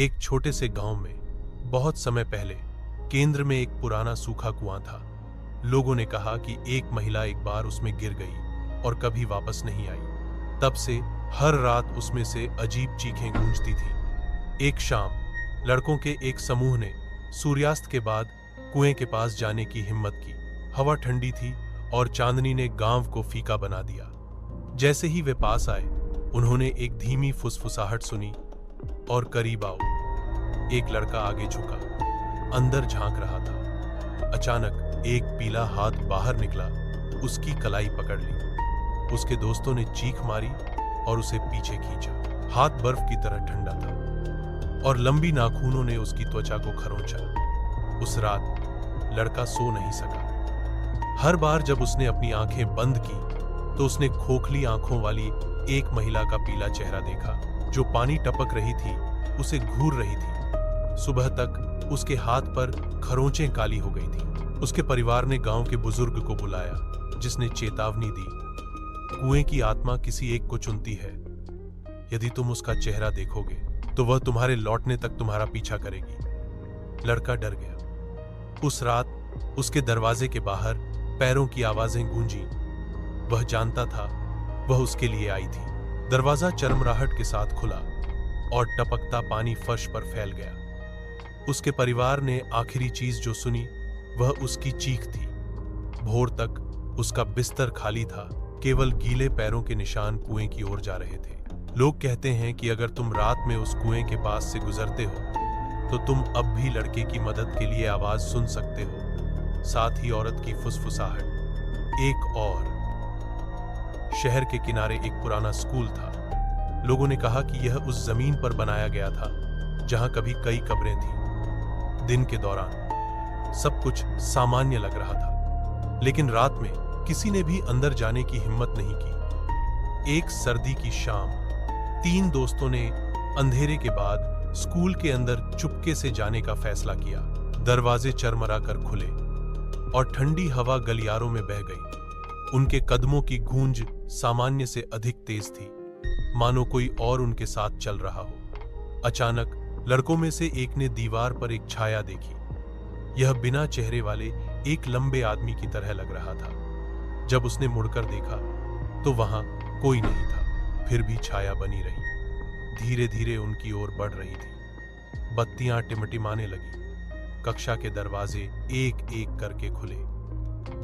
एक छोटे से गांव में बहुत समय पहले केंद्र में एक पुराना सूखा कुआं था। लोगों ने कहा कि एक महिला एक बार उसमें गिर गई और कभी वापस नहीं आई। तब से हर रात उसमें से अजीब चीखें गूंजती थीं। एक शाम लड़कों के एक समूह ने सूर्यास्त के बाद कुएं के पास जाने की हिम्मत की। हवा ठंडी थी और चांदनी ने गांव को फीका बना दिया। जैसे ही वे पास आए, उन्होंने एक धीमी फुसफुसाहट सुनी और करीब आओ। एक लड़का आगे झुका, अंदर झांक रहा था। अचानक एक पीला हाथ बाहर निकला, उसकी कलाई पकड़ ली। उसके दोस्तों ने चीख मारी और उसे पीछे खींचा। हाथ बर्फ की तरह ठंडा था और लंबी नाखूनों ने उसकी त्वचा को खरोंचा। उस रात लड़का सो नहीं सका। हर बार जब उसने अपनी आंखें बंद की तो उसने खोखली आंखों वाली एक महिला का पीला चेहरा देखा, जो पानी टपक रही थी, उसे घूर रही थी। सुबह तक उसके हाथ पर खरोंचें काली हो गई थी। उसके परिवार ने गांव के बुजुर्ग को बुलाया, जिसने चेतावनी दी, कुएं की आत्मा किसी एक को चुनती है। यदि तुम उसका चेहरा देखोगे तो वह तुम्हारे लौटने तक तुम्हारा पीछा करेगी। लड़का डर गया। उस रात उसके दरवाजे के बाहर पैरों की आवाजें गूंजी। वह जानता था वह उसके लिए आई थी। दरवाजा चरमराहट के साथ खुला और टपकता पानी फर्श पर फैल गया। उसके परिवार ने आखिरी चीज जो सुनी वह उसकी चीख थी। भोर तक उसका बिस्तर खाली था, केवल गीले पैरों के निशान कुएं की ओर जा रहे थे। लोग कहते हैं कि अगर तुम रात में उस कुएं के पास से गुजरते हो तो तुम अब भी लड़के की मदद के लिए आवाज सुन सकते हो, साथ ही औरत की फुसफुसाहट। एक और शहर के किनारे एक पुराना स्कूल था। लोगों ने कहा कि यह उस जमीन पर बनाया गया था जहां कभी कई कब्रें थीं। दिन के दौरान सब कुछ सामान्य लग रहा था, लेकिन रात में किसी ने भी अंदर जाने की हिम्मत नहीं की। एक सर्दी की शाम 3 दोस्तों ने अंधेरे के बाद स्कूल के अंदर चुपके से जाने का फैसला किया। दरवाजे चरमरा कर खुले और ठंडी हवा गलियारों में बह गई। उनके कदमों की गूंज सामान्य से अधिक तेज थी, मानो कोई और उनके साथ चल रहा हो। अचानक लड़कों में से एक ने दीवार पर एक छाया देखी। यह बिना चेहरे वाले एक लंबे आदमी की तरह लग रहा था। जब उसने मुड़कर देखा तो वहां कोई नहीं था, फिर भी छाया बनी रही। धीरे धीरे उनकी ओर बढ़ रही थी। बत्तियां टिमटिमाने लगी। कक्षा के दरवाजे एक एक करके खुले।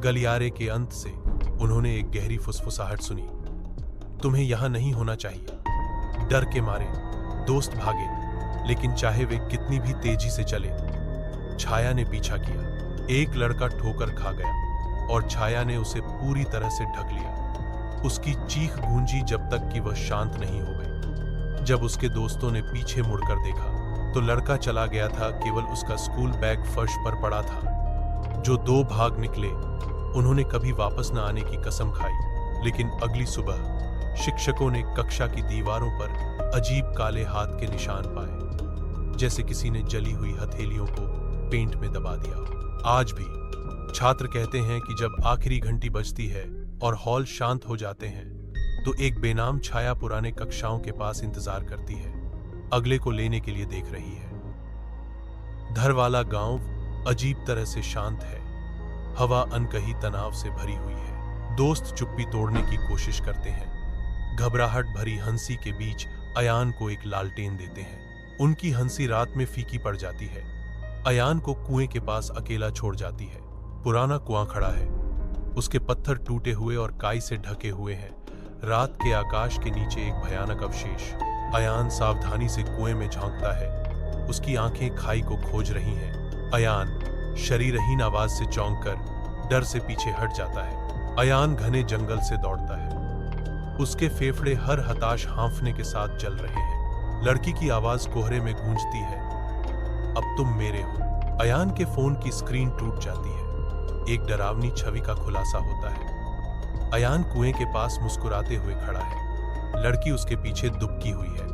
गलियारे के अंत से उन्होंने एक गहरी फुसफुसाहट सुनी, तुम्हें यहां नहीं होना चाहिए। डर के मारे दोस्त भागे, लेकिन चाहे वे कितनी भी तेजी से चले, छाया ने पीछा किया। एक लड़का ठोकर खा गया और छाया ने उसे पूरी तरह से ढक लिया। उसकी चीख गूंजी जब तक कि वह शांत नहीं हो गई। जब उसके दोस्तों ने पीछे मुड़कर देखा तो लड़का चला गया था। केवल उसका स्कूल बैग फर्श पर पड़ा था। जो 2 भाग निकले, उन्होंने कभी वापस न आने की कसम खाई। लेकिन अगली सुबह शिक्षकों ने कक्षा की दीवारों पर अजीब काले हाथ के निशान पाए, जैसे किसी ने जली हुई हथेलियों को पेंट में दबा दिया। आज भी छात्र कहते हैं कि जब आखिरी घंटी बजती है और हॉल शांत हो जाते हैं तो एक बेनाम छाया पुराने कक्षाओं के पास इंतजार करती है, अगले को लेने के लिए देख रही है। धर वाला गांव अजीब तरह से शांत है। हवा अनकही तनाव से भरी हुई है। दोस्त चुप्पी तोड़ने की कोशिश करते हैं। घबराहट भरी हंसी के बीच अयान को एक लालटेन देते हैं। उनकी हंसी रात में फीकी पड़ जाती है। अयान को कुएं के पास अकेला छोड़ जाती है। पुराना कुआं खड़ा है। उसके पत्थर टूटे हुए और काई से ढके हुए हैं। रात के आकाश के नीचे एक भयानक अवशेष। अयान सावधानी से कुएं में झांकता है। उसकी आंखें खाई को खोज रही हैं। अयान शरीरहीन आवाज से चौंक कर डर से पीछे हट जाता है। अयान घने जंगल से दौड़ता है। उसके फेफड़े हर हताश हांफने के साथ जल रहे हैं। लड़की की आवाज कोहरे में गूंजती है, अब तुम मेरे हो। अयान के फोन की स्क्रीन टूट जाती है। एक डरावनी छवि का खुलासा होता है। अयान कुएं के पास मुस्कुराते हुए खड़ा है। लड़की उसके पीछे दुबकी हुई है।